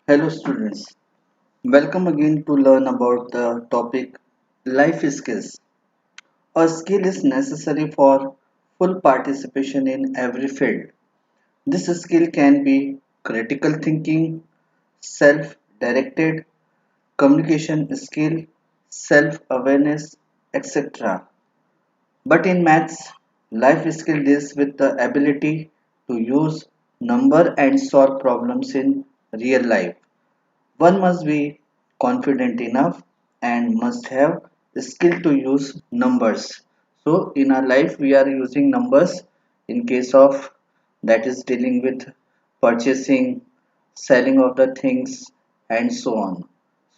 Hello students, welcome again to learn about the topic life skills. A skill is necessary for full participation in every field. This skill can be critical thinking, self-directed, communication skill, self-awareness, etc. But in maths, life skill deals with the ability to use number and solve problems in real life. One must be confident enough and must have the skill to use numbers. So in our life we are using numbers in case of that is dealing with purchasing, selling of the things and so on.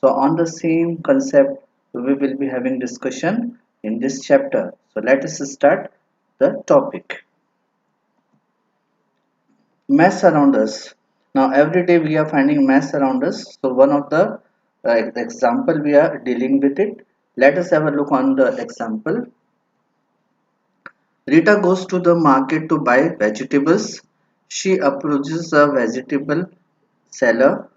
So on the same concept we will be having discussion in this chapter. So let us start the topic. Mess around us. Now every day we are finding mess around us. So one of the example we are dealing with it. Let us have a look on the example. Rita goes to the market to buy vegetables. She approaches a vegetable seller.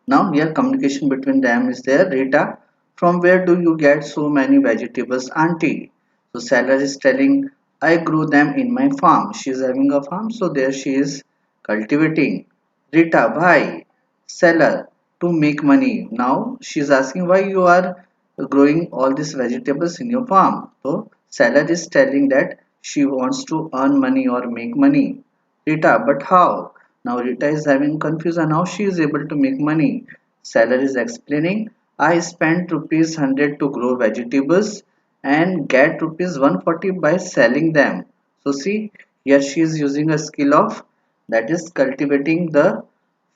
Now here communication between them is there. Rita, from where do you get so many vegetables, auntie? So seller is telling, I grew them in my farm. She is having a farm, so there she is cultivating. Rita, why? Seller, to make money. Now she is asking why you are growing all these vegetables in your farm. So seller is telling that she wants to earn money or make money. Rita, but how? Now Rita is having confusion how she is able to make money. Seller is explaining, I spent rupees 100 to grow vegetables and get rupees 140 by selling them. So see, here she is using a skill of that is cultivating the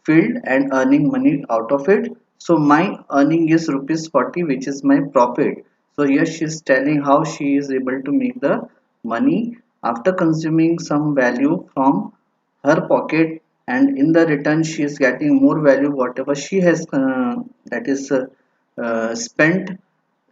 field and earning money out of it. So my earning is rupees 40 which is my profit. So here she is telling how she is able to make the money after consuming some value from her pocket, and in the return she is getting more value whatever she has that is spent.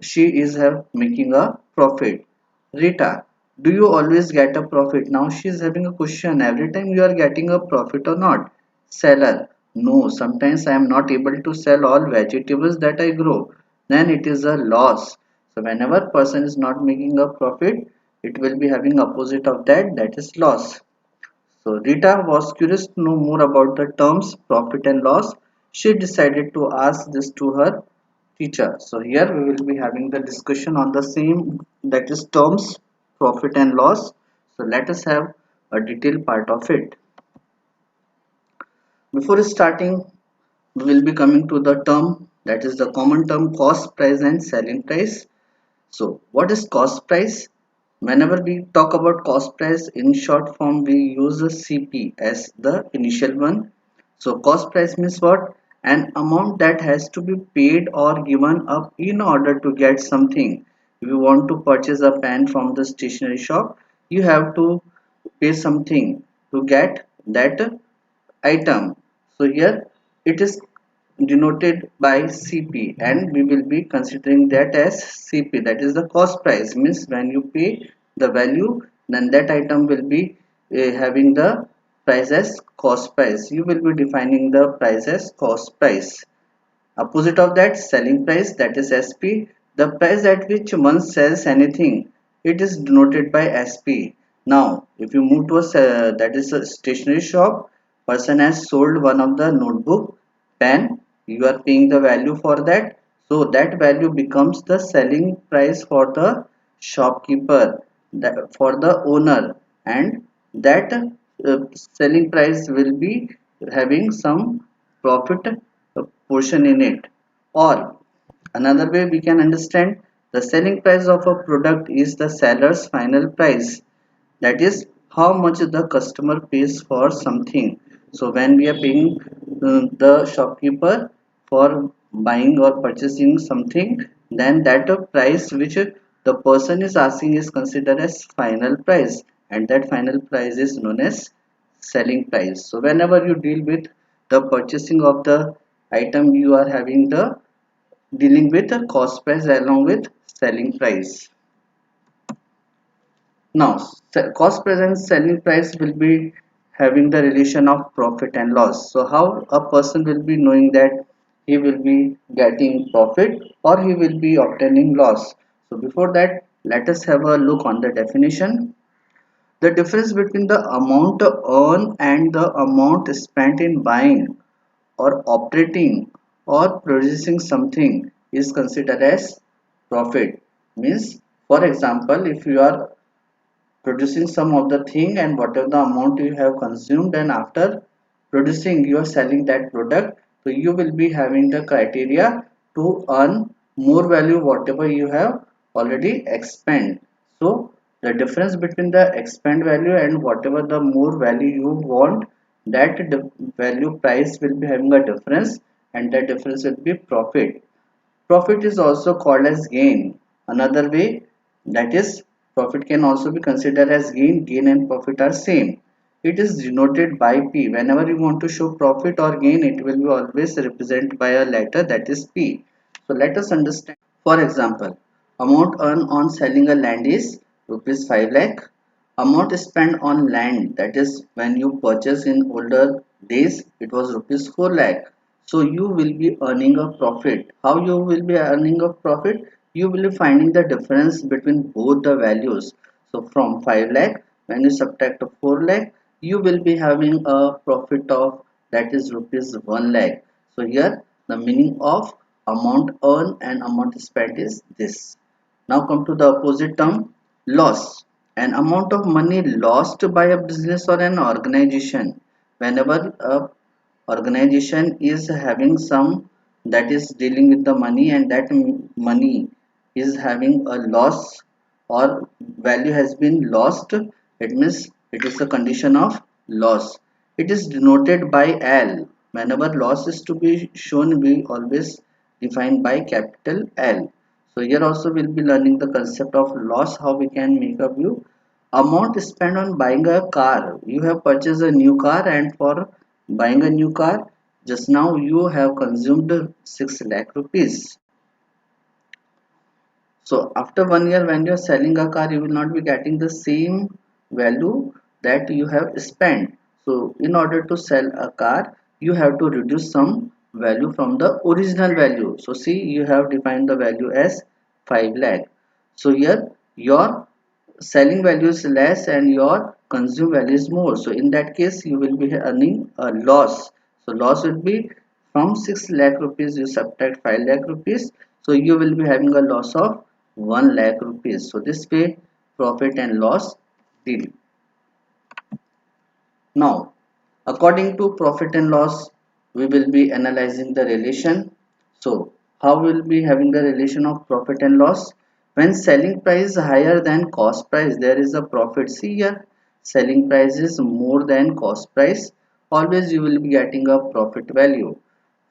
She is making a profit. Rita, do you always get a profit? Now she is having a question, every time you are getting a profit or not? Seller, no, sometimes I am not able to sell all vegetables that I grow, then it is a loss. So whenever person is not making a profit, it will be having opposite of that, that is loss. So Rita was curious to know more about the terms profit and loss. She decided to ask this to her teacher. So here we will be having the discussion on the same, that is terms profit and loss. So let us have a detailed part of it. Before starting, we will be coming to the term, that is the common term cost price and selling price. So what is cost price? Whenever we talk about cost price, in short form we use a CP as the initial one. So cost price means what? An amount that has to be paid or given up in order to get something. If you want to purchase a pen from the stationery shop, you have to pay something to get that item. So here it is denoted by CP, and we will be considering that as CP, that is the cost price, means when you pay the value, then that item will be having the price as cost price. You will be defining the price as cost price. Opposite of that, selling price, that is SP, the price at which one sells anything, it is denoted by SP. Now if you move to a that is a stationery shop, person has sold one of the notebook, pen, you are paying the value for that, so that value becomes the selling price for the shopkeeper, that for the owner, and that selling price will be having some profit portion in it. Or another way we can understand, the selling price of a product is the seller's final price, that is how much the customer pays for something. So when we are paying the shopkeeper for buying or purchasing something, then that price which the person is asking is considered as final price, and that final price is known as selling price. So whenever you deal with the purchasing of the item, you are having the dealing with a cost price along with selling price. Now, cost price and selling price will be having the relation of profit and loss. So how a person will be knowing that he will be getting profit or he will be obtaining loss? So before that, let us have a look on the definition. The difference between the amount earned and the amount spent in buying or operating or producing something is considered as profit. Means, for example, if you are producing some of the thing and whatever the amount you have consumed, and after producing you are selling that product, so you will be having the criteria to earn more value whatever you have already expend. So the difference between the expend value and whatever the more value you want, that value price will be having a difference, and that difference will be profit. Profit is also called as gain. Another way, that is, profit can also be considered as gain. Gain and profit are same. It is denoted by P. Whenever you want to show profit or gain, it will be always represented by a letter, that is P. So let us understand. For example, amount earned on selling a land is rupees 5 lakh. Amount spent on land, that is when you purchase in older days, it was rupees 4 lakh. So you will be earning a profit. How you will be earning a profit? You will be finding the difference between both the values. So from 5 lakh, when you subtract 4 lakh, you will be having a profit of, that is rupees 1 lakh. So here the meaning of amount earned and amount spent is this. Now come to the opposite term, loss. An amount of money lost by a business or an organization. Whenever a organization is having some, that is dealing with the money, and that money is having a loss or value has been lost, it means it is a condition of loss. It is denoted by L. Whenever loss is to be shown, we always define by capital L. So here also we'll be learning the concept of loss, how we can make a view. Amount spent on buying a car. You have purchased a new car, and for buying a new car, just now you have consumed 6 lakh rupees. So after 1 year, when you are selling a car, you will not be getting the same value that you have spent. So in order to sell a car, you have to reduce some value from the original value. So see, you have defined the value as 5 lakh. So here your selling value is less and your consume value is more. So in that case, you will be earning a loss. So loss will be from 6 lakh rupees, you subtract 5 lakh rupees. So you will be having a loss of 1 lakh rupees. So this way profit and loss deal. Now, according to profit and loss, we will be analyzing the relation. So, how we will be having the relation of profit and loss? When selling price is higher than cost price, there is a profit. See here, selling price is more than cost price. Always you will be getting a profit value.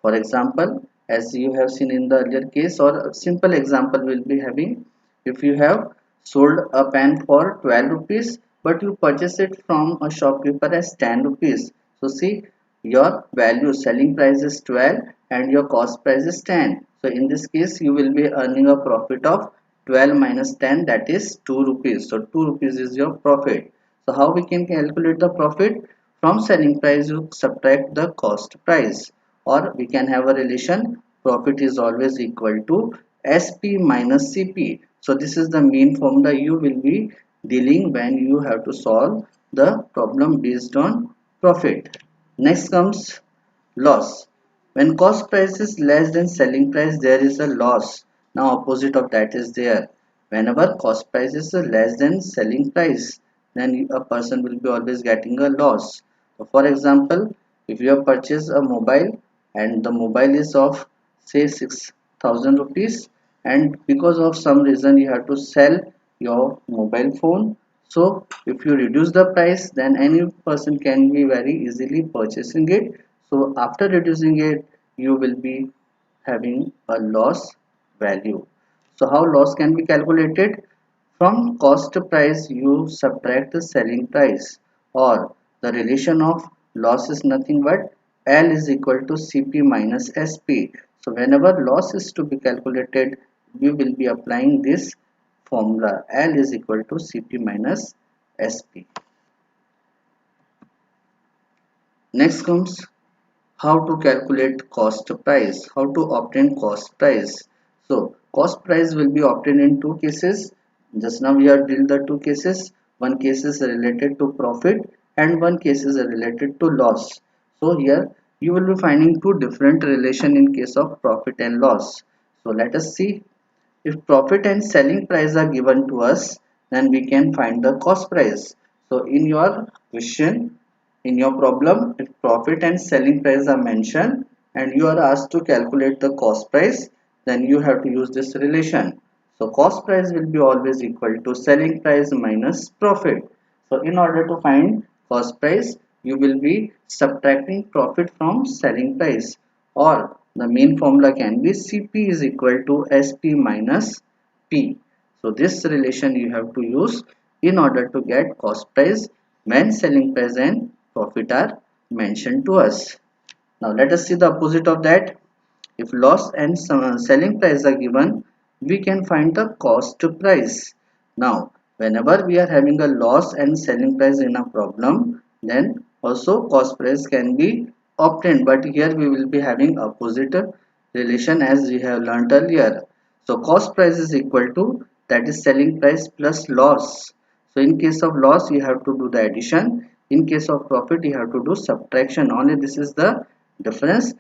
For example, as you have seen in the earlier case, or a simple example will be having, if you have sold a pen for 12 rupees but you purchase it from a shopkeeper as 10 rupees. So see, your value selling price is 12 and your cost price is 10. So in this case you will be earning a profit of 12 minus 10, that is 2 rupees. So 2 rupees is your profit. So how we can calculate the profit? From selling price you subtract the cost price, or we can have a relation, profit is always equal to SP minus CP. So this is the main formula you will be dealing when you have to solve the problem based on profit. Next comes loss. When cost price is less than selling price, there is a loss. Now opposite of that is there. Whenever cost price is less than selling price, then a person will be always getting a loss. So for example, if you have purchased a mobile and the mobile is of say 6,000 rupees, and because of some reason you have to sell your mobile phone, so if you reduce the price, then any person can be very easily purchasing it. So after reducing it, you will be having a loss value. So how loss can be calculated? From cost price you subtract the selling price, or the relation of loss is nothing but L is equal to CP minus SP. So whenever loss is to be calculated, we will be applying this formula, L is equal to CP minus SP. Next comes how to calculate cost price, how to obtain cost price. So cost price will be obtained in two cases. Just now we have dealt the two cases. One case is related to profit and one case is related to loss. So here you will be finding two different relation in case of profit and loss. So let us see. If profit and selling price are given to us, then we can find the cost price. So in your question, in your problem, if profit and selling price are mentioned and you are asked to calculate the cost price, then you have to use this relation. So cost price will be always equal to selling price minus profit. So in order to find cost price, you will be subtracting profit from selling price, or the main formula can be CP is equal to SP minus P. So this relation you have to use in order to get cost price when selling price and profit are mentioned to us. Now let us see the opposite of that. If loss and selling price are given, we can find the cost price. Now, whenever we are having a loss and selling price in a problem, then also cost price can be obtained. But here we will be having opposite relation as we have learnt earlier. So cost price is equal to, that is selling price plus loss. So in case of loss, you have to do the addition. In case of profit, you have to do subtraction. Only this is the difference.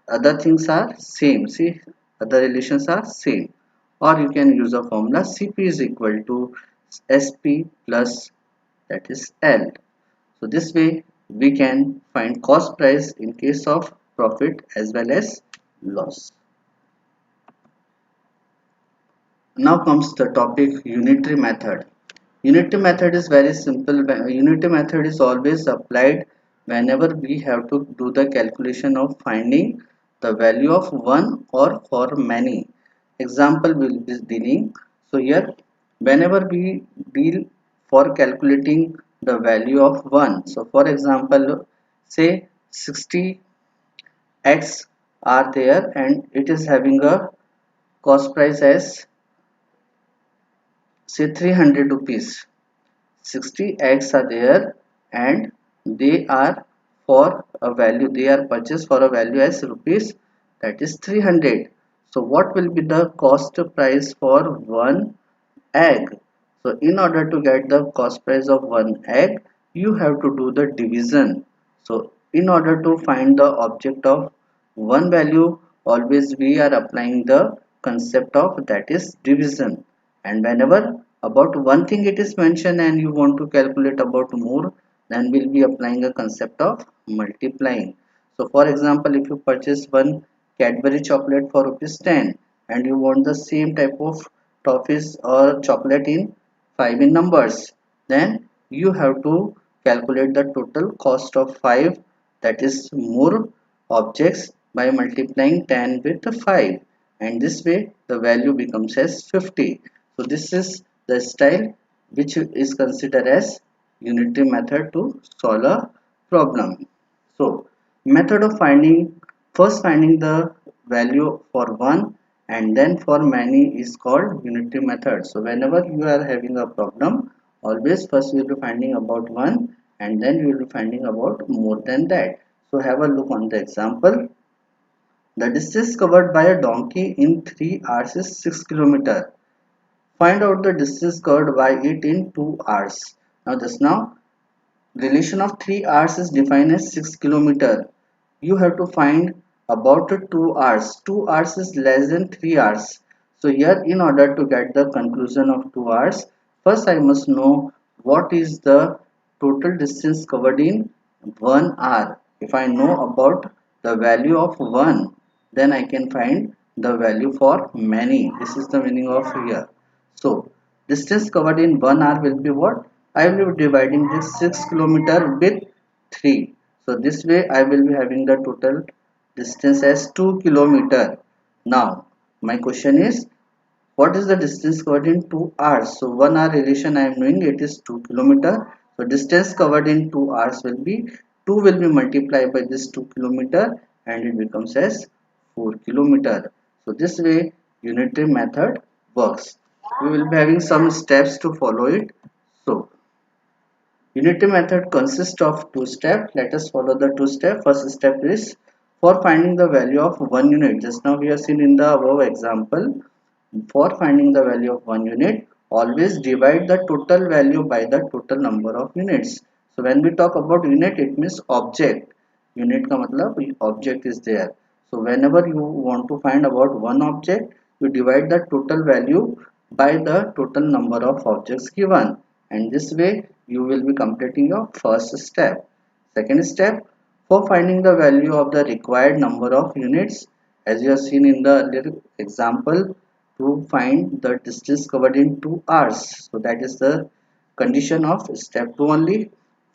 Other things are same. See, other relations are same. Or you can use a formula CP is equal to SP plus, that is L. So this way we can find cost price in case of profit as well as loss. Now comes the topic unitary method. Unitary method is very simple. Unitary method is always applied whenever we have to do the calculation of finding the value of one or for many. Example will be dealing. So here whenever we deal for calculating the value of one. So for example, say 60 eggs are there and it is having a cost price as say 300 rupees. 60 eggs are there and they are for a value, they are purchased for a value as rupees, that is 300. So what will be the cost price for one egg? So in order to get the cost price of one egg, you have to do the division. So in order to find the object of one value, always we are applying the concept of, that is division. And whenever about one thing it is mentioned and you want to calculate about more, then we'll be applying a concept of multiplying. So for example, if you purchase one Cadbury chocolate for rupees 10 and you want the same type of toffees or chocolate in 5 in numbers, then you have to calculate the total cost of 5, that is more objects, by multiplying 10 with 5, and this way the value becomes as 50. So this is the style which is considered as unitary method to solve a problem. So method of finding, first finding the value for one and then for many is called unitary method. So whenever you are having a problem, always first you will be finding about one and then you will be finding about more than that. So have a look on the example. The distance covered by a donkey in 3 hours is 6 km. Find out the distance covered by it in 2 hours. Now just now relation of 3 hours is defined as 6 km. You have to find about 2 hours. 2 hours is less than 3 hours. So here in order to get the conclusion of 2 hours, first I must know what is the total distance covered in 1 hour. If I know about the value of 1, then I can find the value for many. This is the meaning of here. So distance covered in 1 hour will be what? I will be dividing this 6 km with 3. So this way I will be having the total distance as 2 km. Now my question is, what is the distance covered in 2 hours? So 1 hour relation I am knowing, it is 2 km. So distance covered in 2 hours will be 2 will be multiplied by this 2 km and it becomes as 4 km. So this way unitary method works. We will be having some steps to follow it. So Unity method consists of two steps. Let us follow the two steps. First step is for finding the value of 1 unit. Just now we have seen in the above example, for finding the value of 1 unit, always divide the total value by the total number of units. So when we talk about unit, it means object. Unit का मतलब object is there. So whenever you want to find about one object, you divide the total value by the total number of objects given, and this way you will be completing your first step. Second step, for finding the value of the required number of units, as you have seen in the earlier example, to find the distance covered in 2 hours. So that is the condition of step 2 only.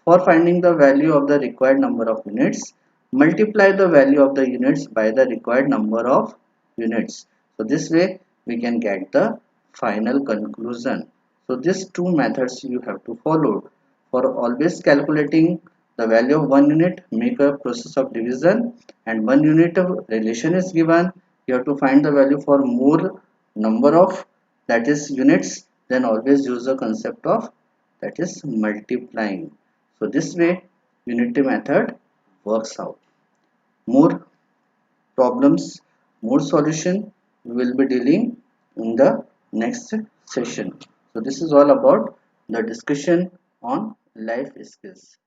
For finding the value of the required number of units, multiply the value of the units by the required number of units. So this way we can get the final conclusion. So these two methods you have to follow. For always calculating the value of 1 unit, make a process of division, and 1 unit of relation is given. You have to find the value for more number of, that is units, then always use the concept of, that is multiplying. So this way unity method works out. More problems, more solution we will be dealing in the next session. So this is all about the discussion on life skills.